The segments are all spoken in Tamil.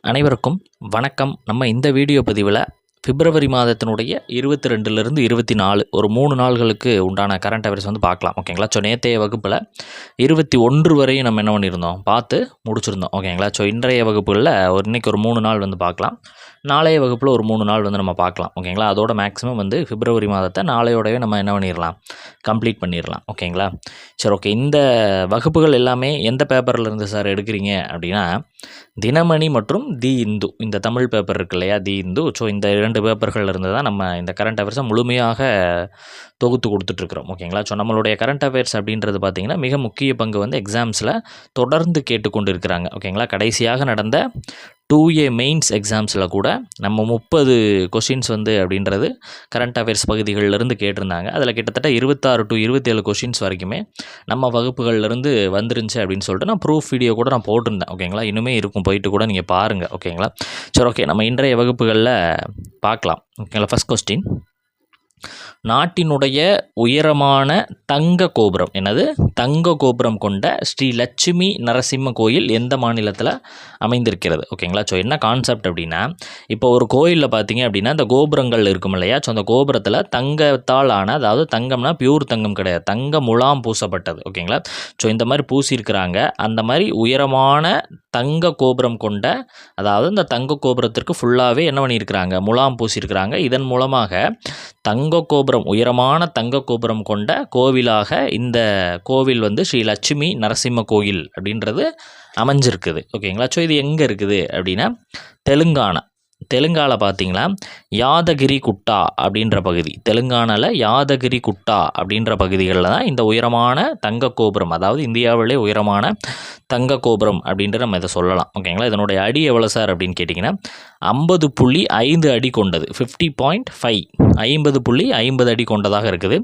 அனைவருக்கும் வணக்கம். நம்ம இந்த வீடியோ பதிவில் பிப்ரவரி மாதத்தினுடைய 22லிருந்து 24 ஒரு 3 நாள்களுக்கு உண்டான கரண்ட் அஃபேர்ஸ் வந்து பார்க்கலாம். ஓகேங்களா. ஸோ நேற்றைய வகுப்பில் 21 வரையும் நம்ம என்ன பண்ணியிருந்தோம், பார்த்து முடிச்சிருந்தோம். ஓகேங்களா. ஸோ இன்றைய வகுப்புகளில் இன்றைக்கி ஒரு 3 நாள் வந்து பார்க்கலாம். நாளைய வகுப்பில் ஒரு 3 நாள் வந்து நம்ம பார்க்கலாம். ஓகேங்களா. அதோட மேக்ஸிமம் வந்து பிப்ரவரி மாதத்தை நாளையோடவே நம்ம என்ன பண்ணிடலாம், கம்ப்ளீட் பண்ணிடலாம். ஓகேங்களா. சரி, ஓகே. இந்த வகுப்புகள் எல்லாமே எந்த பேப்பரில் இருந்து சார் எடுக்கிறீங்க அப்படின்னா, தினமணி மற்றும் தி இந்து, இந்த தமிழ் பேப்பர் இருக்கு இல்லையா, தி இந்து. ஸோ இந்த 2 பேப்பர்கள் இருந்து தான் நம்ம இந்த கரண்ட் அஃபேர்ஸை முழுமையாக தொகுத்து கொடுத்துட்ருக்குறோம். ஓகேங்களா. ஸோ நம்மளுடைய கரண்ட் அஃபேர்ஸ் அப்படின்றது பார்த்திங்கன்னா மிக முக்கிய பங்கு வந்து எக்ஸாம்ஸில் தொடர்ந்து கேட்டுக்கொண்டு இருக்கிறாங்க. ஓகேங்களா. கடைசியாக நடந்த 2A மெயின்ஸ் எக்ஸாம்ஸில் கூட நம்ம 30 கொஷின்ஸ் வந்து அப்படின்றது கரண்ட் அஃபேர்ஸ் பகுதிகளிலிருந்து கேட்டிருந்தாங்க. அதில் கிட்டத்தட்ட 26 to 27 கொஷின்ஸ் வரைக்குமே நம்ம வகுப்புகள்லேருந்து வந்துருந்துச்சு அப்படின்னு சொல்லிட்டு நான் ப்ரூஃப் வீடியோ கூட நான் போட்டிருந்தேன். ஓகேங்களா. இன்னுமே இருக்கும், போயிட்டு கூட நீங்கள் பாருங்கள். ஓகேங்களா. சரி, ஓகே. நம்ம இன்றைய வகுப்புகளில் பார்க்கலாம். ஓகேங்களா. ஃபஸ்ட் கொஸ்டின், நாட்டினுடைய உயரமான தங்க கோபுரம், என்னது தங்க கோபுரம் கொண்ட ஸ்ரீ லட்சுமி நரசிம்ம கோயில் எந்த மாநிலத்தில் அமைந்திருக்கிறது? ஓகேங்களா. ஸோ என்ன கான்செப்ட் அப்படின்னா, இப்போ ஒரு கோயிலில் பார்த்தீங்க அப்படின்னா இந்த கோபுரங்கள் இருக்கும் இல்லையா, ஸோ அந்த கோபுரத்தில் தங்கத்தால் ஆன, அதாவது தங்கம்னா பியூர் தங்கம் கிடையாது, தங்க முலாம் பூசப்பட்டது. ஓகேங்களா. ஸோ இந்த மாதிரி பூசியிருக்கிறாங்க. அந்த மாதிரி உயரமான தங்க கோபுரம் கொண்ட, அதாவது இந்த தங்க கோபுரத்திற்கு ஃபுல்லாகவே என்ன பண்ணியிருக்கிறாங்க, முலாம் பூசியிருக்கிறாங்க. இதன் மூலமாக தங்க கோபுரம், உயரமான தங்க கோபுரம் கொண்ட கோவிலாக இந்த கோவில் வந்து ஸ்ரீ லட்சுமி நரசிம்ம கோயில் அப்படின்றது அமைஞ்சிருக்குது. ஓகேங்களா. ஸோ இது எங்கே இருக்குது அப்படின்னா, தெலுங்கானாவில் பார்த்தீங்களா, யாதகிரி குட்டா அப்படின்ற பகுதி, தெலுங்கானாவில் யாதகிரி குட்டா அப்படின்ற பகுதிகளில் தான் இந்த உயரமான தங்க கோபுரம், அதாவது இந்தியாவிலே உயரமான தங்க கோபுரம் அப்படின்ட்டு நம்ம இதை சொல்லலாம். ஓகேங்களா. இதனுடைய அடி எவ்வளோ சார் அப்படின்னு கேட்டிங்கன்னா 50.5 அடி கொண்டது, 50.5, 50.50 அடி கொண்டதாக இருக்குது.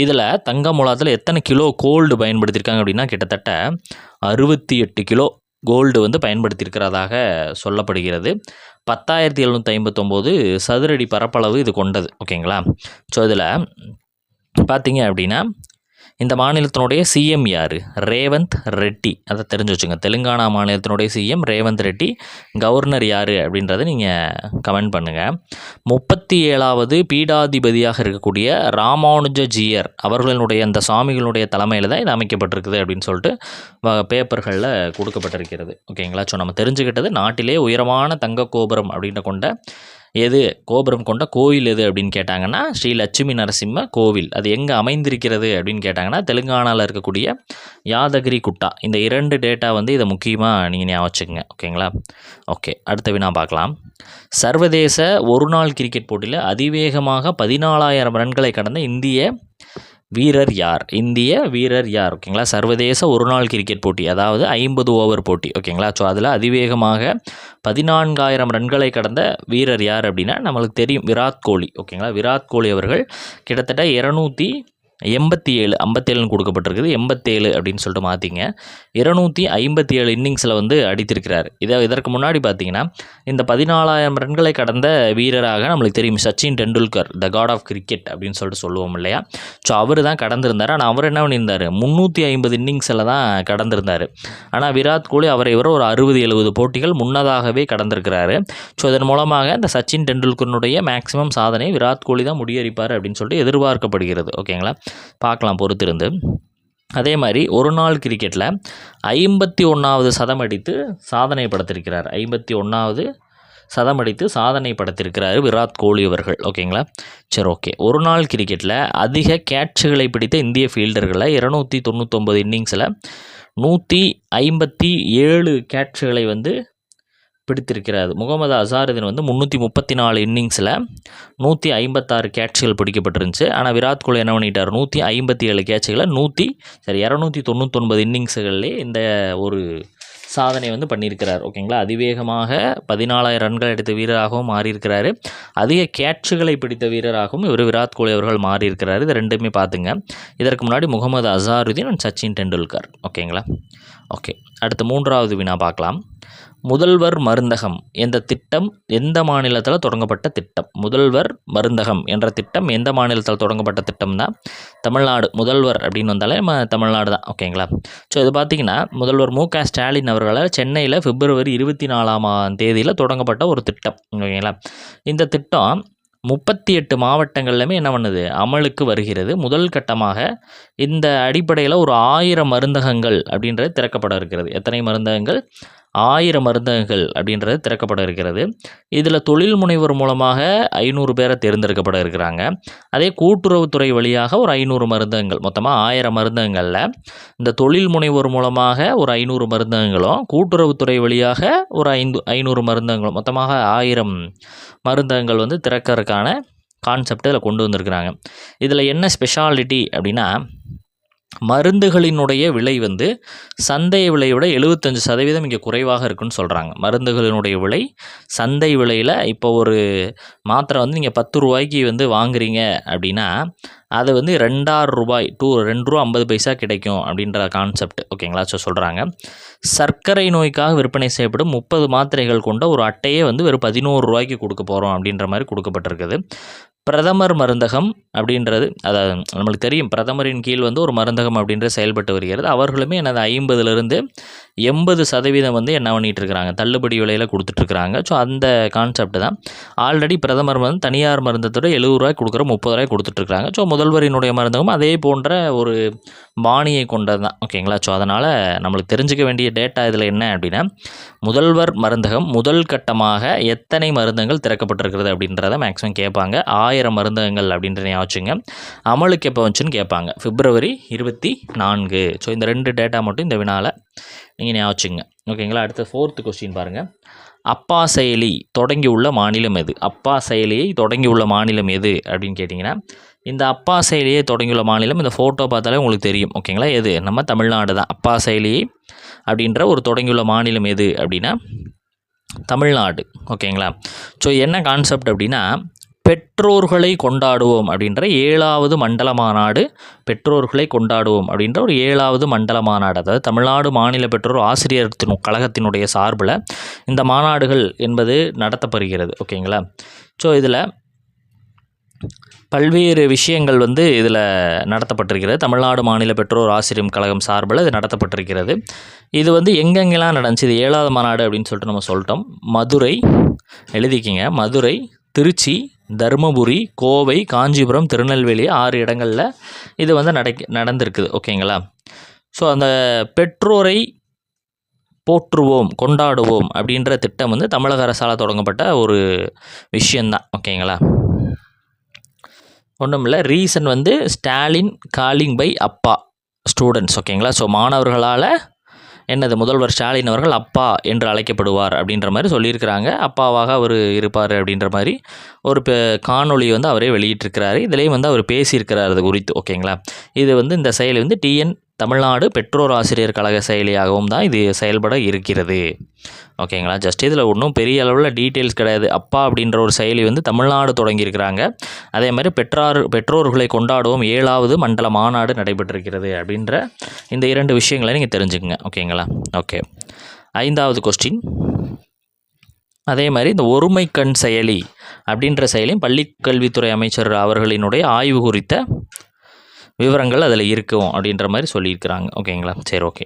இதில் தங்க முலாத்தில் எத்தனை கிலோ கோல்டு பயன்படுத்தியிருக்காங்க அப்படின்னா, கிட்டத்தட்ட 68 கிலோ கோல்டு வந்து பயன்படுத்தியிருக்கிறதாக சொல்லப்படுகிறது. 10,759 சதுரடி பரப்பளவு இது கொண்டது. ஓகேங்களா. ஸோ இதில் பார்த்தீங்க அப்படின்னா இந்த மாநிலத்தினுடைய சிஎம் யார்? ரேவந்த் ரெட்டி. அதை தெரிஞ்சு வச்சுங்க. தெலுங்கானா மாநிலத்தினுடைய சிஎம் ரேவந்த் ரெட்டி. கவர்னர் யார் அப்படின்றத நீங்கள் கமெண்ட் பண்ணுங்கள். 37வது பீடாதிபதியாக இருக்கக்கூடிய ராமானுஜஜியர் அவர்களுடைய அந்த சுவாமிகளுடைய தலைமையில் தான் இது அமைக்கப்பட்டிருக்குது அப்படின்னு சொல்லிட்டு பேப்பர்களில் கொடுக்கப்பட்டிருக்கிறது. ஓகேங்களா. ஸோ நம்ம தெரிஞ்சுக்கிட்டது, நாட்டிலே உயரமான தங்க கோபுரம் அப்படின்ற கொண்ட கோபுரம் கொண்ட கோயில் எது அப்படின்னு கேட்டாங்கன்னா ஸ்ரீ லட்சுமி நரசிம்ம கோவில். அது எங்கே அமைந்திருக்கிறது அப்படின்னு கேட்டாங்கன்னா தெலுங்கானாவில் இருக்கக்கூடிய யாதகிரி குட்டா. இந்த 2 டேட்டா வந்து இதை முக்கியமாக நீங்கள் ஞாபகம் வச்சுக்கோங்க. ஓகேங்களா. ஓகே, அடுத்த வினா பார்க்கலாம். சர்வதேச ஒருநாள் கிரிக்கெட் போட்டியில் அதிவேகமாக 14,000 ரன்களை கடந்த இந்திய வீரர் யார்? ஓகேங்களா. சர்வதேச ஒருநாள் கிரிக்கெட் போட்டி, அதாவது 50 ஓவர் போட்டி. ஓகேங்களா. ஸோ அதில் அதிவேகமாக 14,000 ரன்களை கடந்த வீரர் யார் அப்படின்னா நம்மளுக்கு தெரியும், விராட் கோலி. ஓகேங்களா. விராட் கோலி அவர்கள் கிட்டத்தட்ட 287 கொடுக்கப்பட்டிருக்குது, 87 அப்படின்னு சொல்லிட்டு மாற்றிங்க, 257 இன்னிங்ஸில் வந்து அடித்திருக்கிறார். இதற்கு முன்னாடி பார்த்தீங்கன்னா இந்த 14,000 ரன்களை கடந்த வீரராக நம்மளுக்கு தெரியும் சச்சின் டெண்டுல்கர், த காட் ஆஃப் கிரிக்கெட் அப்படின்னு சொல்லிட்டு சொல்லுவோம் இல்லையா. ஸோ அவர் தான் கடந்திருந்தார். ஆனால் அவர் என்ன பண்ணியிருந்தார், 350 இன்னிங்ஸில் தான் கடந்திருந்தார். ஆனால் விராட் கோலி அவரை ஒரு 60-70 போட்டிகள் முன்னதாகவே கடந்திருக்கிறாரு. ஸோ இதன் மூலமாக இந்த சச்சின் டெண்டுல்கருடைய மேக்ஸிமம் சாதனை விராட் கோலி தான் முறியடிப்பார் அப்படின்னு சொல்லிட்டு எதிர்பார்க்கப்படுகிறது. ஓகேங்களா. பார்க்கலாம் பொறுத்திருந்து. அதே மாதிரி ஒரு நாள் கிரிக்கெட்டில் 51வது சதம் அடித்து சாதனை படைத்திருக்கிறார். 51வது சதம் அடித்து சாதனை படைத்திருக்கிறார் விராட் கோலி அவர்கள். ஓகேங்களா. சரி, ஓகே. ஒரு நாள் கிரிக்கெட்டில் அதிக கேட்சுகளை பிடித்த இந்திய ஃபீல்டர்களை 299 இன்னிங்ஸில் 157 கேட்சுகளை வந்து பிடித்திருக்கிறார். முகமது அசாருதீன் வந்து 334 இன்னிங்ஸில் 156 கேட்சுகள் பிடிக்கப்பட்டிருந்துச்சு. ஆனால் விராட் கோலி என்ன பண்ணிட்டார், 157 கேட்சுகளை 299 இன்னிங்ஸுகள்லேயே இந்த ஒரு சாதனை வந்து பண்ணியிருக்கிறார். ஓகேங்களா. அதிவேகமாக 14,000 ரன்கள் எடுத்த வீரராகவும் மாறியிருக்கிறாரு, அதிக கேட்சுகளை பிடித்த வீரராகவும் விராட் கோலி அவர்கள் மாறியிருக்கிறார். இது ரெண்டுமே பார்த்துங்க. இதற்கு முன்னாடி முகமது அசாருதீன் அண்ட் சச்சின் டெண்டுல்கர். ஓகேங்களா. ஓகே, அடுத்து 3வது வினா பார்க்கலாம். முதல்வர் மருந்தகம் என்ற திட்டம் எந்த மாநிலத்தில் தொடங்கப்பட்ட திட்டம்? முதல்வர் மருந்தகம் என்ற திட்டம் எந்த மாநிலத்தில் தொடங்கப்பட்ட திட்டம்னா தமிழ்நாடு. முதல்வர் அப்படின்னு வந்தாலே நம்ம தமிழ்நாடு தான். ஓகேங்களா? ஸோ இது பார்த்திங்கன்னா முதல்வர் மு.க. ஸ்டாலின் அவர்களால் சென்னையில் பிப்ரவரி 24ஆம் தேதியில் தொடங்கப்பட்ட ஒரு திட்டம். ஓகேங்களா? இந்த திட்டம் 38 மாவட்டங்கள்லையுமே என்ன பண்ணுது, அமலுக்கு வருகிறது. முதல் கட்டமாக இந்த அடிப்படையில் ஒரு 1000 மருந்தகங்கள் அப்படின்றது திறக்கப்பட இருக்கிறது. எத்தனை மருந்தகங்கள்? 1000 மருந்தகங்கள் அப்படின்றது திறக்கப்பட இருக்கிறது. இதில் தொழில் முனைவர் மூலமாக 500 பேரை தேர்ந்தெடுக்கப்பட இருக்கிறாங்க. அதே கூட்டுறவுத்துறை வழியாக ஒரு 500 மருந்தகங்கள், மொத்தமாக 1000 மருந்தகங்களில் இந்த தொழில் முனைவர் மூலமாக ஒரு 500 மருந்தகங்களும் கூட்டுறவுத்துறை வழியாக ஒரு 500 மருந்தகங்களும் மொத்தமாக 1000 மருந்தகங்கள் வந்து திறக்கிறதுக்கான கான்செப்ட் இதில் கொண்டு வந்திருக்கிறாங்க. இதில் என்ன ஸ்பெஷாலிட்டி அப்படின்னா மருந்துகளினுடைய விலை வந்து சந்தை விலையை விட 75% இங்கே குறைவாக இருக்குன்னு சொல்கிறாங்க. மருந்துகளினுடைய விலை சந்தை விலையில் இப்போ ஒரு மாத்திரை வந்து நீங்கள் 10 ரூபாய்க்கு வந்து வாங்குறீங்க அப்படின்னா அது வந்து ரூபாய் 2.50 கிடைக்கும் அப்படின்ற கான்செப்ட். ஓகேங்களா? ஸோ சொல்கிறாங்க. சர்க்கரை நோய்க்காக விற்பனை செய்யப்படும் 30 மாத்திரைகள் கொண்ட ஒரு அட்டையே வந்து வெறும் 11 ரூபாய்க்கு கொடுக்க போகிறோம் அப்படின்ற மாதிரி கொடுக்கப்பட்டிருக்குது. பிரதமர் மருந்தகம் அப்படின்றது, அதாவது நம்மளுக்கு தெரியும் பிரதமரின் கீழ் வந்து ஒரு மருந்தகம் அப்படின்றது செயல்பட்டு வருகிறது. அவர்களுமே எனது 50லிருந்து 80% வந்து என்ன பண்ணிகிட்டு இருக்கிறாங்க, தள்ளுபடி விலையில் கொடுத்துட்ருக்குறாங்க. ஸோ அந்த கான்செப்ட் தான். ஆல்ரெடி பிரதமர் வந்து தனியார் மருந்தத்தோட 70 ரூபாய் கொடுக்குற 30 ரூபாய் கொடுத்துட்ருக்குறாங்க. ஸோ முதல்வரினுடைய மருந்தகம் அதே போன்ற ஒரு பாணியை கொண்டது தான். ஓகேங்களா? ஸோ அதனால் நம்மளுக்கு தெரிஞ்சுக்க வேண்டிய டேட்டா இதில் என்ன அப்படின்னா முதல்வர் மருந்தகம் முதல் கட்டமாக எத்தனை மருந்தகங்கள் திறக்கப்பட்டிருக்கிறது அப்படின்றத மேக்ஸிமம் கேட்பாங்க. 1000 மருந்தகங்கள் அப்படின்ற ஞாபகம். அமலுக்கு எப்போ வந்துச்சுன்னு கேட்பாங்க. பிப்ரவரி 24. ஸோ இந்த 2 டேட்டா மட்டும் இந்த வினாவில் நீங்கள் ஞாபகம். ஓகேங்களா? அடுத்த 4th கொஸ்டின் பாருங்கள். அப்பா செயலி தொடங்கியுள்ள மாநிலம் எது? அப்பா செயலியை தொடங்கியுள்ள மாநிலம் எது அப்படின்னு கேட்டிங்கன்னா இந்த அப்பா செயலியை தொடங்கியுள்ள மாநிலம் இந்த ஃபோட்டோ பார்த்தாலே உங்களுக்கு தெரியும். ஓகேங்களா? எது? நம்ம தமிழ்நாடு தான். அப்பா செயலியை அப்படின்ற ஒரு தொடங்கியுள்ள மாநிலம் எது அப்படின்னா தமிழ்நாடு. ஓகேங்களா? ஸோ என்ன கான்செப்ட் அப்படின்னா பெற்றோர்களை கொண்டாடுவோம் அப்படின்ற 7வது மண்டல மாநாடு, பெற்றோர்களை கொண்டாடுவோம் அப்படின்ற ஒரு 7வது மண்டல மாநாடு, அதாவது தமிழ்நாடு மாநில பெற்றோர் ஆசிரியர் கழகத்தினுடைய சார்பில் இந்த மாநாடுகள் என்பது நடத்தப்படுகிறது. ஓகேங்களா? ஸோ இதில் பல்வேறு விஷயங்கள் வந்து இதில் நடத்தப்பட்டிருக்கிறது. தமிழ்நாடு மாநில பெற்றோர் ஆசிரியர் கழகம் சார்பில் இது நடத்தப்பட்டிருக்கிறது. இது வந்து எங்கெங்கெல்லாம் நடந்துச்சு, இது 7வது மாநாடு அப்படின்னு சொல்லிட்டு நம்ம சொல்லிட்டோம். மதுரை எழுதிக்கிங்க, மதுரை, திருச்சி, தருமபுரி, கோவை, காஞ்சிபுரம், திருநெல்வேலி 6 இடங்களில் இது வந்து நடந்திருக்குது. ஓகேங்களா? ஸோ அந்த பெற்றோரை போற்றுவோம் கொண்டாடுவோம் அப்படின்ற திட்டம் வந்து தமிழக அரசால் தொடங்கப்பட்ட ஒரு விஷயந்தான். ஓகேங்களா? ஒன்றும் இல்லை, ரீசன் வந்து ஸ்டாலின் காலிங் பை அப்பா ஸ்டூடெண்ட்ஸ். ஓகேங்களா? ஸோ மாணவர்களால் என்னது, முதல்வர் ஸ்டாலின் அவர்கள் அப்பா என்று அழைக்கப்படுவார் அப்படின்ற மாதிரி சொல்லியிருக்கிறாங்க. அப்பாவாக அவர் இருப்பார் அப்படின்ற மாதிரி ஒரு காணொளி வந்து அவரே வெளியிட்டிருக்கிறாரு. இதுலேயும் வந்து அவர் பேசியிருக்கிறார் அது குறித்து. ஓகேங்களா? இது வந்து இந்த செயலி வந்து தமிழ்நாடு பெற்றோர் ஆசிரியர் கழக செயலியாகவும் தான் இது செயல்பட இருக்கிறது. ஓகேங்களா? ஜஸ்ட் இதில் ஒன்றும் பெரிய அளவில் டீட்டெயில்ஸ் கிடையாது. அப்பா அப்படின்ற ஒரு செயலி வந்து தமிழ்நாடு தொடங்கியிருக்கிறாங்க. அதே மாதிரி பெற்றோர்களை கொண்டாடுவோம் 7வது மண்டல மாநாடு நடைபெற்றிருக்கிறது அப்படின்ற இந்த 2 விஷயங்களை நீங்கள் தெரிஞ்சுக்கங்க. ஓகேங்களா? ஓகே. 5வது கொஸ்டின். அதே மாதிரி இந்த ஒருமை கண் செயலி அப்படின்ற செயலியும் பள்ளிக்கல்வித்துறை அமைச்சர் அவர்களினுடைய ஆய்வு குறித்த விவரங்கள் அதில் இருக்கும் அப்படின்ற மாதிரி சொல்லியிருக்கிறாங்க. ஓகேங்களா? சரி, ஓகே.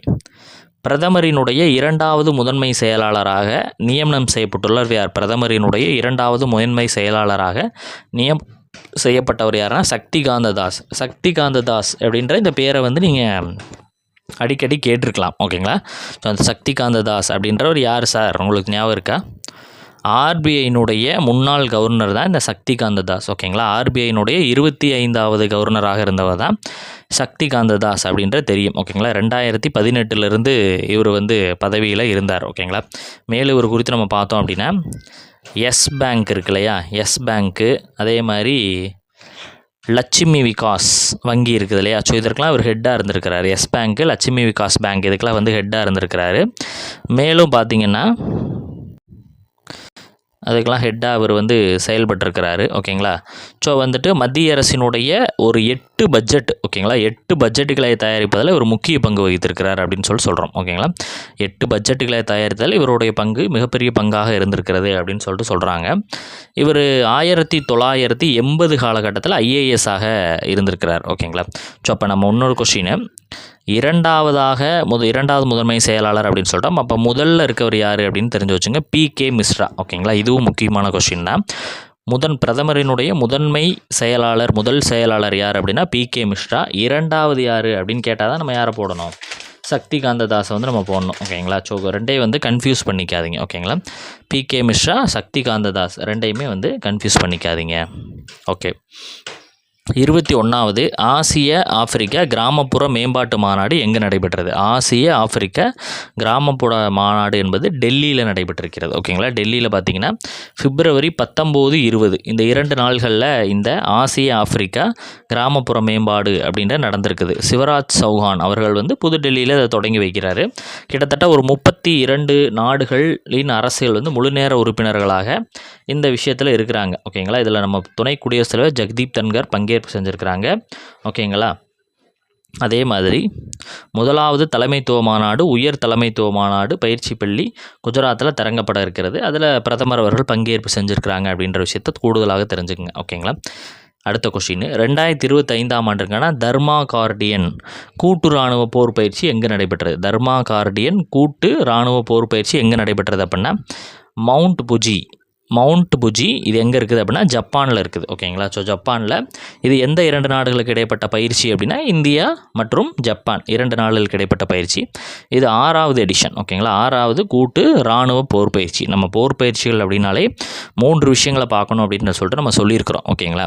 பிரதமரினுடைய 2வது முதன்மை செயலாளராக நியமனம் செய்யப்பட்டுள்ளார் யார்? பிரதமரினுடைய 2வது முதன்மை செயலாளராக செய்யப்பட்டவர் யாருன்னா சக்திகாந்த தாஸ். சக்திகாந்த தாஸ் அப்படின்ற இந்த பேரை வந்து நீங்கள் அடிக்கடி கேட்டிருக்கலாம். ஓகேங்களா? ஸோ அந்த சக்திகாந்த தாஸ் அப்படின்றவர் யார் சார், உங்களுக்கு ஞாபகம் இருக்கா? ஆர்பிஐனுடைய முன்னாள் கவர்னர் தான் இந்த சக்திகாந்த தாஸ். ஓகேங்களா? ஆர்பிஐனுடைய 25வது கவர்னராக இருந்தவர் தான் சக்திகாந்த தாஸ் அப்படின்ற தெரியும். ஓகேங்களா? 2018 இவர் வந்து பதவியில் இருந்தார். ஓகேங்களா? மேலும் இவர் குறித்து நம்ம பார்த்தோம் அப்படின்னா எஸ் பேங்க் இருக்கு இல்லையா, எஸ் பேங்க்கு, அதே மாதிரி லட்சுமி விகாஸ் வங்கி இருக்குது இல்லையா, ஸோ இதற்கெல்லாம் அவர் ஹெட்டாக இருந்திருக்கிறாரு. எஸ் பேங்க்கு, லட்சுமி விகாஸ் பேங்க் இதுக்கெல்லாம் வந்து ஹெட்டாக இருந்திருக்கிறாரு. மேலும் பார்த்திங்கன்னா அதுக்கெல்லாம் ஹெட்டாக அவர் வந்து செயல்பட்டிருக்கிறாரு. ஓகேங்களா. ஸோ வந்துட்டு மத்திய அரசினுடைய ஒரு 8 பட்ஜெட், ஓகேங்களா, 8 பட்ஜெட்டுகளை தயாரிப்பதில் ஒரு முக்கிய பங்கு வகித்திருக்கிறார் அப்படின்னு சொல்கிறோம். ஓகேங்களா. 8 பட்ஜெட்டுகளை தயாரித்தல் இவருடைய பங்கு மிகப்பெரிய பங்காக இருந்திருக்கிறது அப்படின்னு சொல்லிட்டு சொல்கிறாங்க. இவர் 1980 காலகட்டத்தில் ஐஏஎஸ்ஸாக இருந்திருக்கிறார். ஓகேங்களா. ஸோ அப்போ நம்ம இன்னொரு கொஸ்டின், இரண்டாவது முதன்மை செயலாளர் அப்படின்னு சொல்கிறோம். அப்போ முதல்ல இருக்கவர் யார் அப்படின்னு தெரிஞ்சு வச்சுங்க, PK மிஸ்ரா. ஓகேங்களா. இதுவும் முக்கியமான கொஸ்டின் தான். பிரதமரினுடைய முதன்மை செயலாளர், முதல் செயலாளர் யார் அப்படின்னா PK மிஸ்ரா. இரண்டாவது யார் அப்படின்னு கேட்டால் தான் நம்ம யாரை போடணும், சக்தி காந்த தாஸை வந்து நம்ம போடணும். ஓகேங்களா. ஸோ ரெண்டையும் வந்து கன்ஃபியூஸ் பண்ணிக்காதீங்க. ஓகேங்களா. PK மிஸ்ரா, சக்தி காந்த தாஸ் ரெண்டையுமே வந்து கன்ஃபியூஸ் பண்ணிக்காதீங்க. ஓகே. 21வது ஆசிய ஆப்பிரிக்க கிராமப்புற மேம்பாட்டு மாநாடு எங்கே நடைபெற்றது? ஆசிய ஆப்பிரிக்க கிராமப்புற மாநாடு என்பது டெல்லியில் நடைபெற்றிருக்கிறது. ஓகேங்களா. டெல்லியில் பார்த்தீங்கன்னா February 19, 20 இந்த 2 நாள்களில் இந்த ஆசிய ஆப்பிரிக்கா கிராமப்புற மேம்பாடு அப்படின்ற நடந்திருக்குது. சிவராஜ் சௌஹான் அவர்கள் வந்து புதுடெல்லியில் அதை தொடங்கி வைக்கிறாரு. கிட்டத்தட்ட ஒரு 32 நாடுகளின் அரசுகள் வந்து முழுநேர உறுப்பினர்களாக இந்த விஷயத்தில் இருக்கிறாங்க. ஓகேங்களா. இதில் நம்ம துணை குடியரசுத் தலைவர் ஜெகதீப் தன்கர் பங்கேற்பு செஞ்சுருக்கிறாங்க. ஓகேங்களா. அதே மாதிரி முதலாவது தலைமைத்துவ மாநாடு, உயர் தலைமைத்துவ மாநாடு பயிற்சி பள்ளி குஜராத்தில் திறங்கப்பட இருக்கிறது. அதில் பிரதமர் அவர்கள் பங்கேற்பு செஞ்சுருக்கிறாங்க அப்படின்ற விஷயத்தை கூடுதலாக தெரிஞ்சுக்கங்க. ஓகேங்களா. அடுத்த கொஸ்டின், 2025ஆம் ஆண்டுக்கான தர்மா கார்டியன் கூட்டு இராணுவ போர் பயிற்சி எங்கே நடைபெற்றது? தர்மா கார்டியன் கூட்டு இராணுவ போர் பயிற்சி எங்கே நடைபெற்றது அப்படின்னா மவுண்ட் புஜி. இது எங்கே இருக்குது அப்படின்னா ஜப்பானில் இருக்குது. ஓகேங்களா. ஸோ ஜப்பானில் இது எந்த 2 நாடுகளுக்கு இடைப்பட்ட பயிற்சி அப்படின்னா இந்தியா மற்றும் ஜப்பான் 2 நாடுகளுக்கு இடைப்பட்ட பயிற்சி. இது 6வது எடிஷன். ஓகேங்களா. 6வது கூட்டு இராணுவ போர் பயிற்சி. நம்ம போர் பயிற்சிகள் அப்படின்னாலே 3 விஷயங்களை பார்க்கணும் அப்படின்னு சொல்லிட்டு நம்ம சொல்லியிருக்கிறோம். ஓகேங்களா.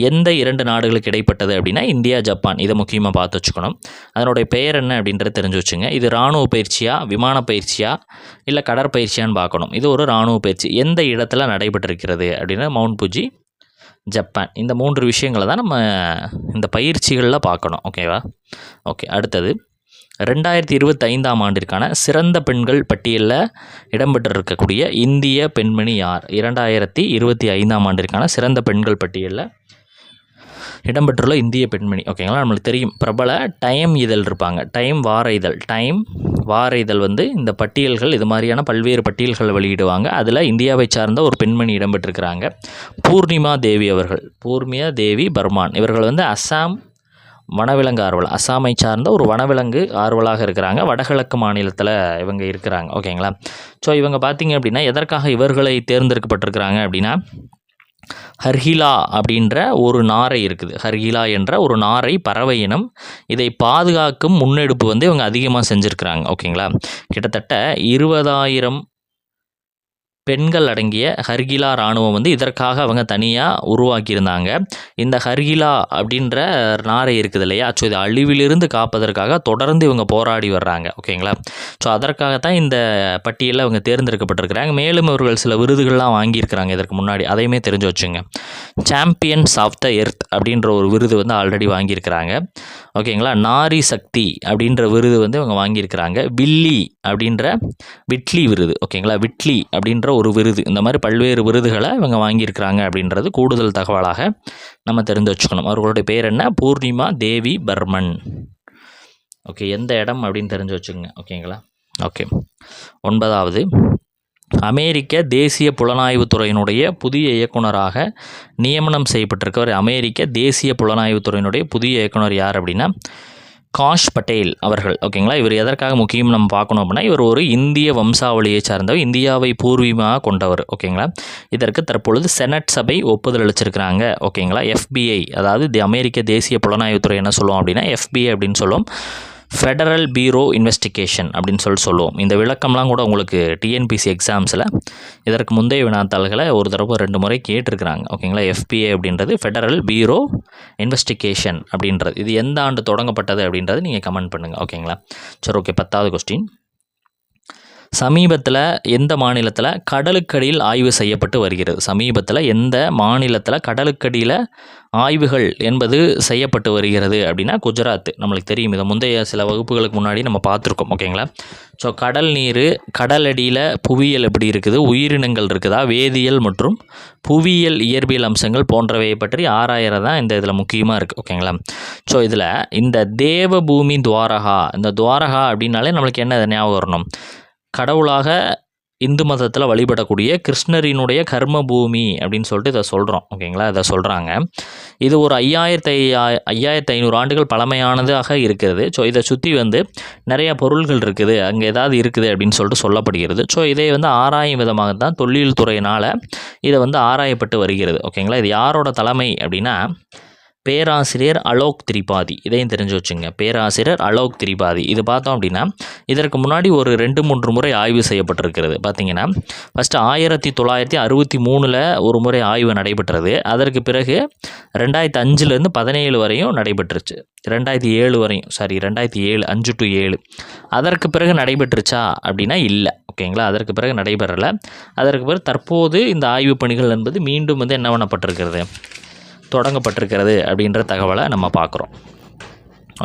எந்த 2 நாடுகளுக்கு இடைப்பட்டது அப்படின்னா இந்தியா ஜப்பான். இதை முக்கியமாக பார்த்து வச்சுக்கணும். அதனுடைய பெயர் என்ன அப்படின்றத தெரிஞ்சு வச்சுங்க. இது இராணுவ பயிற்சியா, விமான பயிற்சியா, இல்லை கடற்பயிற்சியான்னு பார்க்கணும். இது ஒரு இராணுவ பயிற்சி. எந்த இடத்துல நடைபெற்றிருக்கிறது அப்படின்னா மவுண்ட் புஜி, ஜப்பான். இந்த 3 விஷயங்களை தான் நம்ம இந்த பயிற்சிகளில் பார்க்கணும். ஓகேவா. ஓகே. அடுத்தது 2025ஆம் ஆண்டிற்கான சிறந்த பெண்கள் பட்டியலில் இடம்பெற்றிருக்கக்கூடிய இந்திய பெண்மணி யார்? 2025ஆம் ஆண்டிற்கான சிறந்த பெண்கள் பட்டியலில் இடம்பெற்றுள்ள இந்திய பெண்மணி. ஓகேங்களா. நம்மளுக்கு தெரியும், பிரபல டைம் இதழ் இருப்பாங்க, டைம் வார இதழ் வந்து இந்த பட்டியல்கள், இது மாதிரியான பல்வேறு பட்டியல்களை வெளியிடுவாங்க. அதில் இந்தியாவை சார்ந்த ஒரு பெண்மணி இடம்பெற்றிருக்கிறாங்க, பூர்ணிமா தேவி பர்மான். இவர்கள் வந்து அஸ்ஸாம் வனவிலங்கு ஆர்வலர், அஸ்ஸாமை சார்ந்த ஒரு வனவிலங்கு ஆர்வலாக இருக்கிறாங்க. வடகிழக்கு மாநிலத்தில் இவங்க இருக்கிறாங்க. ஓகேங்களா. ஸோ இவங்க பார்த்திங்க அப்படின்னா எதற்காக இவர்களை தேர்ந்தெடுக்கப்பட்டிருக்கிறாங்க அப்படின்னா ஹர்கிலா அப்படின்ற ஒரு நாரை இருக்குது. ஹர்கிலா என்ற ஒரு நாரை பறவை இனம். இதை பாதுகாக்கும் முன்னெடுப்பு வந்து இவங்க அதிகமாக செஞ்சுருக்கிறாங்க. ஓகேங்களா. கிட்டத்தட்ட 20,000 பெண்கள் அடங்கிய ஹர்கிலா இராணுவம் வந்து இதற்காக அவங்க தனியாக உருவாக்கியிருந்தாங்க. இந்த ஹர்கிலா அப்படின்ற நாரை இருக்குது இல்லையா, ஸோ இது அழிவிலிருந்து காப்பதற்காக தொடர்ந்து இவங்க போராடி வர்றாங்க. ஓகேங்களா. ஸோ அதற்காகத்தான் இந்த பட்டியலில் அவங்க தேர்ந்தெடுக்கப்பட்டிருக்கிறாங்க. மேலும் இவர்கள் சில விருதுகள்லாம் வாங்கியிருக்கிறாங்க இதற்கு முன்னாடி, அதையுமே தெரிஞ்சு வச்சுங்க. சாம்பியன்ஸ் ஆஃப் த எர்த் அப்படின்ற ஒரு விருது வந்து ஆல்ரெடி வாங்கியிருக்கிறாங்க. ஓகேங்களா. நாரி சக்தி அப்படின்ற விருது வந்து இவங்க வாங்கியிருக்கிறாங்க. விட்லி விருது. ஓகேங்களா. விட்லி அப்படின்ற ஒரு விருது. இந்த மாதிரி பல்வேறு விருதுகளை இவங்க வாங்கியிருக்கிறாங்க அப்படின்றது கூடுதல் தகவலாக நம்ம தெரிந்து வச்சுக்கணும். அவர்களுடைய பேர் என்ன? பூர்ணிமா தேவி பர்மன். ஓகே. எந்த இடம் அப்படின்னு தெரிஞ்சு வச்சுக்கோங்க. ஓகேங்களா. ஓகே. 9வது அமெரிக்க தேசிய புலனாய்வு துறையினுடைய புதிய இயக்குனராக நியமனம் செய்யப்பட்டிருக்கவர். அமெரிக்க தேசிய புலனாய்வு துறையினுடைய புதிய இயக்குனர் யார் அப்படின்னா காஷ் பட்டேல் அவர்கள். ஓகேங்களா. இவர் எதற்காக முக்கியம் நம்ம பார்க்கணும் அப்படின்னா இவர் ஒரு இந்திய வம்சாவளியை சார்ந்தவர், இந்தியாவை பூர்வீகமாக கொண்டவர். ஓகேங்களா. இதற்கு தற்பொழுது செனட் சபை ஒப்புதல் அளிச்சிருக்கிறாங்க. ஓகேங்களா. FBI, அதாவது அமெரிக்க தேசிய புலனாய்வுத்துறை என்ன சொல்லுவோம் அப்படின்னா FBI அப்படின்னு சொல்லுவோம், ஃபெடரல் பியூரோ இன்வெஸ்டிகேஷன் அப்படின்னு சொல்லுவோம். இந்த விளக்கம்லாம் கூட உங்களுக்கு TNPSC எக்ஸாம்ஸில் இதற்கு முந்தைய வினாத்தாள்களை ஒரு தடவை 2 முறை கேட்டிருக்கிறாங்க. ஓகேங்களா. FBI அப்படின்றது ஃபெடரல் பியூரோ இன்வெஸ்டிகேஷன் அப்படின்றது. இது எந்த ஆண்டு தொடங்கப்பட்டது அப்படின்றது நீங்கள் கமெண்ட் பண்ணுங்கள். ஓகேங்களா. சரி. ஓகே. 10வது கொஸ்டின், சமீபத்தில் எந்த மாநிலத்தில் கடலுக்கடியில் ஆய்வு செய்யப்பட்டு வருகிறது? சமீபத்தில் எந்த மாநிலத்தில் கடலுக்கடியில் ஆய்வுகள் என்பது செய்யப்பட்டு வருகிறது அப்படின்னா குஜராத். நம்மளுக்கு தெரியும், இதை முந்தைய சில வகுப்புகளுக்கு முன்னாடி நம்ம பார்த்துருக்கோம். ஓகேங்களா? ஸோ கடல் நீர், கடலடியில் புவியியல் எப்படி இருக்குது, உயிரினங்கள் இருக்குதா, வேதியியல் மற்றும் புவியியல் இயற்பியல் அம்சங்கள் போன்றவையை பற்றி ஆராயறது தான் இந்த இதில் முக்கியமாக இருக்குது. ஓகேங்களா? ஸோ இதில் இந்த தேவபூமி துவாரகா, இந்த துவாரகா அப்படின்னாலே நம்மளுக்கு என்ன ஞாபகம் வரணும்? கடவுளாக இந்து மதத்தில் வழிபடக்கூடிய கிருஷ்ணரினுடைய கர்ம பூமி அப்படின்னு சொல்லிட்டு இதை சொல்கிறோம். ஓகேங்களா? இதை சொல்கிறாங்க. இது ஒரு 5500 ஆண்டுகள் பழமையானதாக இருக்கிறது. ஸோ இதை சுற்றி நிறைய பொருள்கள் இருக்குது, அங்கே ஏதாவது இருக்குது அப்படின்னு சொல்லிட்டு சொல்லப்படுகிறது. ஸோ இதை ஆராயும் விதமாக தான் தொல்லியல் துறையினால் இதை ஆராயப்பட்டு வருகிறது. ஓகேங்களா? இது யாரோட தலைமை அப்படின்னா பேராசிரியர் அலோக் திரிபாதி. இதையும் தெரிஞ்சு வச்சுங்க, பேராசிரியர் அலோக் திரிபாதி. இது பார்த்தோம் அப்படின்னா இதற்கு முன்னாடி ஒரு 2-3 முறை ஆய்வு செய்யப்பட்டிருக்கிறது. பார்த்திங்கன்னா ஃபஸ்ட்டு 1963 ஒரு முறை ஆய்வு நடைபெற்றது. அதற்கு பிறகு 2005 17 வரையும் நடைபெற்றுச்சு. 2007 வரையும், 2007 5 to 7. அதற்கு பிறகு நடைபெற்றுச்சா அப்படின்னா இல்லை. ஓகேங்களா? அதற்கு பிறகு நடைபெறலை. அதற்கு பிறகு தற்போது இந்த ஆய்வு பணிகள் என்பது மீண்டும் என்ன பண்ணப்பட்டிருக்கிறது, தொடங்கப்பட்டிருக்கிறது அப்படின்ற தகவலை நம்ம பார்க்குறோம்.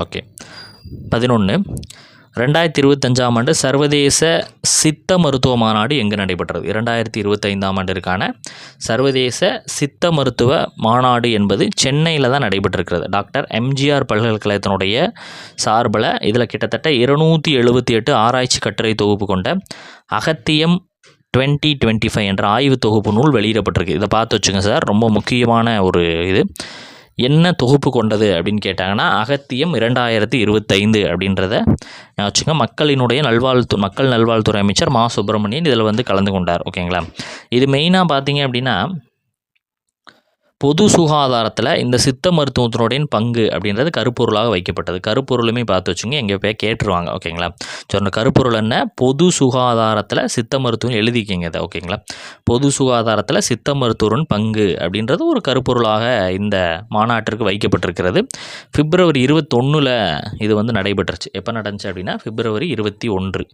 ஓகே. 11 2025ஆம் ஆண்டு சர்வதேச சித்த மருத்துவ மாநாடு எங்கே நடைபெற்றது? 2025ஆம் ஆண்டிற்கான சர்வதேச சித்த மருத்துவ மாநாடு என்பது சென்னையில் தான் நடைபெற்றிருக்கிறது. டாக்டர் எம்ஜிஆர் பல்கலைக்கழகத்தினுடைய சார்பில் இதில் கிட்டத்தட்ட 278 ஆராய்ச்சி கட்டுரை தொகுப்பு கொண்ட அகத்தியம் 2025 என்ற ஆய்வு தொகுப்பு நூல் வெளியிடப்பட்டிருக்கு. இதை பார்த்து வச்சுங்க சார், ரொம்ப முக்கியமான ஒரு இது. என்ன தொகுப்பு கொண்டது அப்படின்னு கேட்டாங்கன்னா அகத்தியம் 2025 அப்படின்றத வச்சுங்க. மக்கள் நல்வாழ்வுத்துறை அமைச்சர் மா சுப்பிரமணியன் இதில் கலந்து கொண்டார். ஓகேங்களா? இது மெயினாக பார்த்தீங்க அப்படின்னா பொது சுகாதாரத்தில் இந்த சித்த மருத்துவத்தினுடைய பங்கு அப்படின்றது கருப்பொருளாக வைக்கப்பட்டது. கருப்பொருளுமே பார்த்து வச்சுங்க, எங்கே போய் கேட்டுருவாங்க. ஓகேங்களா? ஸோ அந்த கருப்பொருள் என்ன? பொது சுகாதாரத்தில் சித்த மருத்துவம் எழுதிக்கிங்க இதை. ஓகேங்களா? பொது சுகாதாரத்தில் சித்த மருத்துவரின் பங்கு அப்படின்றது ஒரு கருப்பொருளாக இந்த மாநாட்டிற்கு வைக்கப்பட்டிருக்கிறது. February 21 இது நடைபெற்றுச்சு. எப்போ நடந்துச்சு அப்படின்னா February 21.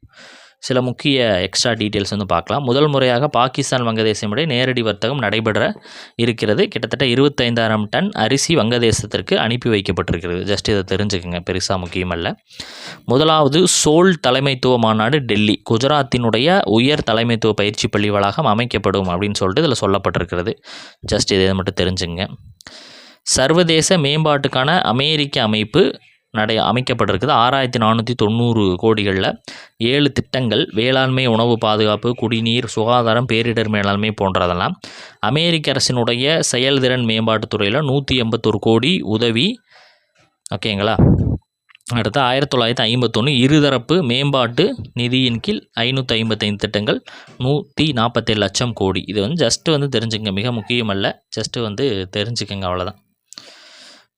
சில முக்கிய எக்ஸ்ட்ரா டீட்டெயில்ஸ் பார்க்கலாம். முதல் முறையாக பாகிஸ்தான் வங்கதேசம் இடையே நேரடி வர்த்தகம் நடைபெற இருக்கிறது. கிட்டத்தட்ட 25,000 டன் அரிசி வங்கதேசத்திற்கு அனுப்பி வைக்கப்பட்டிருக்கிறது. ஜஸ்ட் இதை தெரிஞ்சுக்கங்க, பெருசாக முக்கியமல்ல. முதலாவது சோல் தலைமைத்துவ மாநாடு டெல்லி, குஜராத்தினுடைய உயர் தலைமைத்துவ பயிற்சி பள்ளி வளாகம் அமைக்கப்படும் அப்படின்னு சொல்லிட்டு இதில் சொல்லப்பட்டிருக்கிறது. ஜஸ்ட் இதை மட்டும் தெரிஞ்சுங்க. சர்வதேச மேம்பாட்டுக்கான அமெரிக்க அமைப்பு அமைக்கப்பட்டிருக்குது. 6490 கோடிகளில் 7 திட்டங்கள், வேளாண்மை, உணவு பாதுகாப்பு, குடிநீர், சுகாதாரம், பேரிடர் மேலாண்மை போன்றதெல்லாம். அமெரிக்க அரசினுடைய செயல்திறன் மேம்பாட்டுத் துறையில் 181 கோடி உதவி. ஓகேங்களா? அடுத்து 1951 இருதரப்பு மேம்பாட்டு நிதியின் கீழ் 555 திட்டங்கள், 147 லட்சம் கோடி. இது ஜஸ்ட் தெரிஞ்சுக்கங்க, மிக முக்கியமல்ல, ஜஸ்ட் தெரிஞ்சுக்கங்க, அவ்வளோதான்.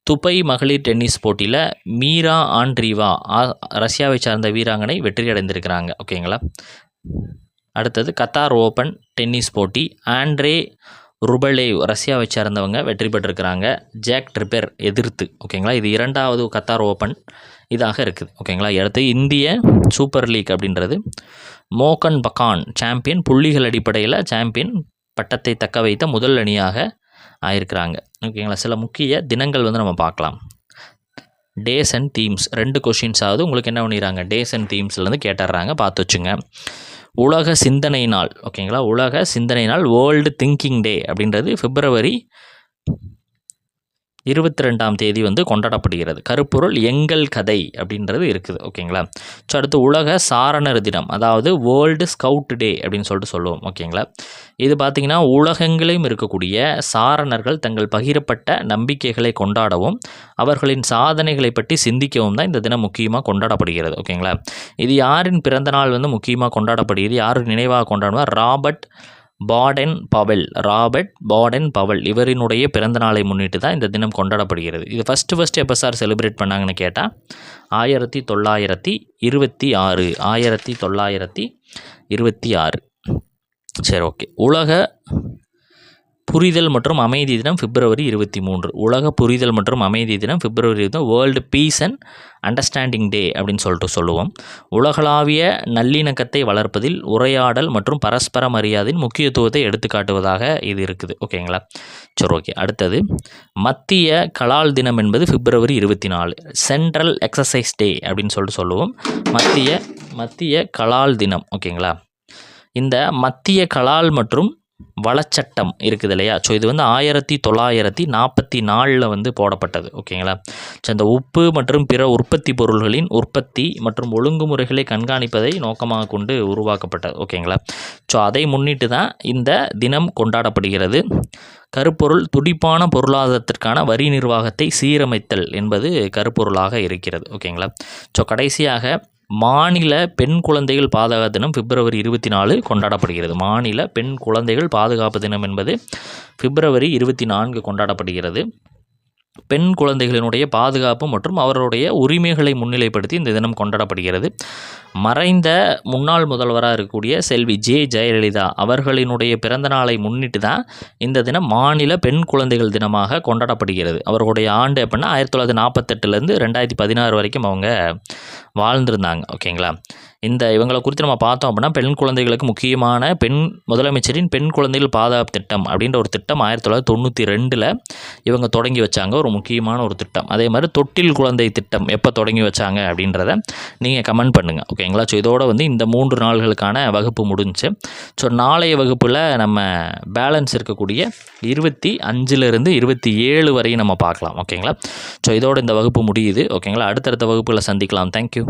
துபை மகளிர் டென்னிஸ் போட்டியில் மீரா ஆண்ட்ரீவா ரஷ்யாவை சார்ந்த வீராங்கனை வெற்றி அடைந்திருக்கிறாங்க. ஓகேங்களா? அடுத்தது கத்தார் ஓப்பன் டென்னிஸ் போட்டி, ஆண்ட்ரே ருபலேவ் ரஷ்யாவை சார்ந்தவங்க வெற்றி பெற்றிருக்கிறாங்க ஜாக் ட்ரிப்பர் எதிர்த்து. ஓகேங்களா? இது 2வது கத்தார் ஓப்பன் இதாக இருக்குது. ஓகேங்களா? அடுத்து இந்திய சூப்பர் லீக் அப்படின்றது மோகன் பகான் சாம்பியன், புள்ளிகள் அடிப்படையில் சாம்பியன் பட்டத்தை தக்க வைத்த முதல் அணியாக ஆயிருக்கிறாங்க. ஓகேங்களா? சில முக்கிய தினங்கள் நம்ம பார்க்கலாம். டேஸ் அண்ட் தீம்ஸ் 2 கொஷின்ஸ் ஆகுது. உங்களுக்கு என்ன பண்ணிடுறாங்க, டேஸ் அண்ட் தீம்ஸ்லேருந்து கேட்டுடுறாங்க, பார்த்து வச்சுங்க. உலக சிந்தனை நாள். ஓகேங்களா? உலக சிந்தனை நாள், வேர்ல்டு திங்கிங் டே அப்படின்றது February 22ஆம் தேதி கொண்டாடப்படுகிறது. கருப்பொருள் எங்கள் கதை அப்படின்றது இருக்குது. ஓகேங்களா? ஸோ அடுத்து உலக சாரணர் தினம், அதாவது வேர்ல்டு ஸ்கவுட் டே அப்படின்னு சொல்லிட்டு சொல்லுவோம். ஓகேங்களா? இது பார்த்திங்கன்னா உலகெங்கிலும் இருக்கக்கூடிய சாரணர்கள் தங்கள் பகிரப்பட்ட நம்பிக்கைகளை கொண்டாடவும் அவர்களின் சாதனைகளை பற்றி சிந்திக்கவும் தான் இந்த தினம் முக்கியமாக கொண்டாடப்படுகிறது. ஓகேங்களா? இது யாரின் பிறந்த நாள் முக்கியமாக கொண்டாடப்படுகிறது, யார் நினைவாக கொண்டாடுவா? ராபர்ட் பாடன் பவல் இவரினுடைய பிறந்த நாளை முன்னிட்டு தான் இந்த தினம் கொண்டாடப்படுகிறது. இது ஃபஸ்ட்டு எப்போ சார் செலிப்ரேட் பண்ணாங்கன்னு கேட்டால் 1926. 1926. சரி, ஓகே. உலக புரிதல் மற்றும் அமைதி தினம் பிப்ரவரி 23. உலக புரிதல் மற்றும் அமைதி தினம் பிப்ரவரி 20. வேர்ல்டு பீஸ் அண்ட் அண்டர்ஸ்டாண்டிங் டே அப்படின்னு சொல்லுவோம். உலகளாவிய நல்லிணக்கத்தை வளர்ப்பதில் உரையாடல் மற்றும் பரஸ்பர மரியாதையின் முக்கியத்துவத்தை எடுத்துக்காட்டுவதாக இது இருக்குது. ஓகேங்களா? சரி, ஓகே. அடுத்தது மத்திய கலால் தினம் என்பது பிப்ரவரி 24. சென்ட்ரல் எக்ஸசைஸ் டே அப்படின்னு சொல்லுவோம். மத்திய கலால் தினம். ஓகேங்களா? இந்த மத்திய கலால் மற்றும் வளச்சட்டம் இருக்குது இல்லையா? ஸோ இது வந்து 1944 வந்து போடப்பட்டது. ஓகேங்களா? ஸோ இந்த உப்பு மற்றும் பிற உற்பத்தி பொருள்களின் உற்பத்தி மற்றும் ஒழுங்குமுறைகளை கண்காணிப்பதை நோக்கமாக கொண்டு உருவாக்கப்பட்டது. ஓகேங்களா? ஸோ அதை முன்னிட்டு தான் இந்த தினம் கொண்டாடப்படுகிறது. கருப்பொருள் துடிப்பான பொருளாதாரத்திற்கான வரி நிர்வாகத்தை சீரமைத்தல் என்பது கருப்பொருளாக இருக்கிறது. ஓகேங்களா? ஸோ கடைசியாக மாநில பெண் குழந்தைகள் பாதுகாப்பு தினம் பிப்ரவரி 24 கொண்டாடப்படுகிறது. மாநில பெண் குழந்தைகள் பாதுகாப்பு தினம் என்பது பிப்ரவரி 24 கொண்டாடப்படுகிறது. பெண் குழந்தைகளினுடைய பாதுகாப்பு மற்றும் அவர்களுடைய உரிமைகளை முன்னிலைப்படுத்தி இந்த தினம் கொண்டாடப்படுகிறது. மறைந்த முன்னாள் முதல்வராக இருக்கக்கூடிய செல்வி ஜெயலலிதா அவர்களினுடைய பிறந்த நாளை முன்னிட்டு தான் இந்த தினம் மாநில பெண் குழந்தைகள் தினமாக கொண்டாடப்படுகிறது. அவர்களுடைய ஆண்டு எப்படின்னா 1948 2016 வரைக்கும் அவங்க வாழ்ந்திருந்தாங்க. ஓகேங்களா? இவங்களை குறித்து நம்ம பார்த்தோம் அப்படின்னா பெண் குழந்தைகளுக்கு முக்கியமான முதலமைச்சரின் பெண் குழந்தைகள் பாதுகாப்பு திட்டம் அப்படின்ற ஒரு திட்டம் 1992 இவங்க தொடங்கி வச்சாங்க. ஒரு முக்கியமான ஒரு திட்டம். அதே மாதிரி தொட்டில் குழந்தை திட்டம் எப்போ தொடங்கி வச்சாங்க அப்படின்றத நீங்கள் கமெண்ட் பண்ணுங்கள். ஓகேங்களா? ஸோ இதோட வந்து இந்த 3 நாள்களுக்கான வகுப்பு முடிஞ்சு. ஸோ நாளைய வகுப்பில் நம்ம பேலன்ஸ் இருக்கக்கூடிய 25 27 வரையும் நம்ம பார்க்கலாம். ஓகேங்களா? ஸோ இதோட இந்த வகுப்பு முடியுது. ஓகேங்களா? அடுத்தடுத்த வகுப்பில் சந்திக்கலாம். தேங்க்யூ.